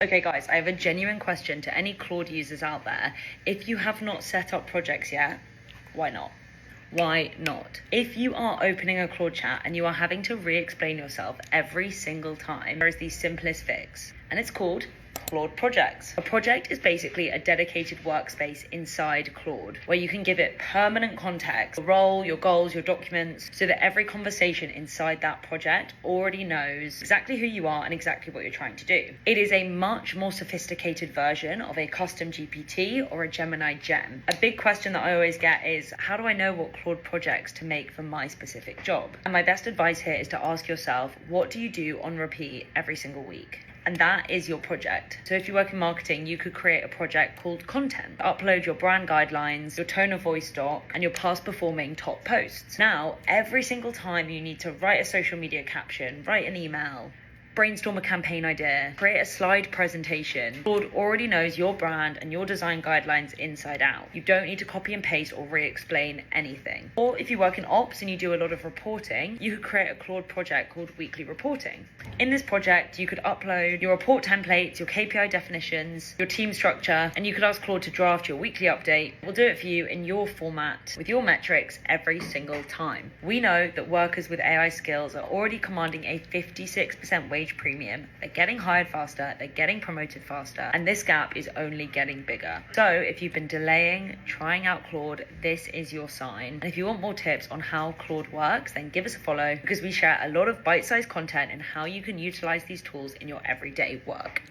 Okay guys, I have a genuine question to any Claude users out there. If you have not set up projects yet, why not? Why not? If you are opening a Claude chat and you are having to re-explain yourself every single time, there is the simplest fix, and it's called Claude Projects. A project is basically a dedicated workspace inside Claude where you can give it permanent context, your role, your goals, your documents, so that every conversation inside that project already knows exactly who you are and exactly what you're trying to do. It is a much more sophisticated version of a custom GPT or a Gemini gem. A big question that I always get is, how do I know what Claude projects to make for my specific job? And my best advice here is to ask yourself, what do you do on repeat every single week? And that is your project. So if you work in marketing, you could create a project called content. Upload your brand guidelines, your tone of voice doc, and your past performing top posts. Now, every single time you need to write a social media caption, write an email, brainstorm a campaign idea, create a slide presentation, Claude already knows your brand and your design guidelines inside out. You don't need to copy and paste or re-explain anything. Or if you work in ops and you do a lot of reporting, you could create a Claude project called Weekly Reporting. In this project, you could upload your report templates, your KPI definitions, your team structure, and you could ask Claude to draft your weekly update. We'll do it for you in your format with your metrics every single time. We know that workers with AI skills are already commanding a 56% wage premium. They're getting hired faster, they're getting promoted faster, and this gap is only getting bigger. So if you've been delaying trying out Claude, this is your sign. And if you want more tips on how Claude works, then give us a follow, because we share a lot of bite-sized content and how you can utilize these tools in your everyday work.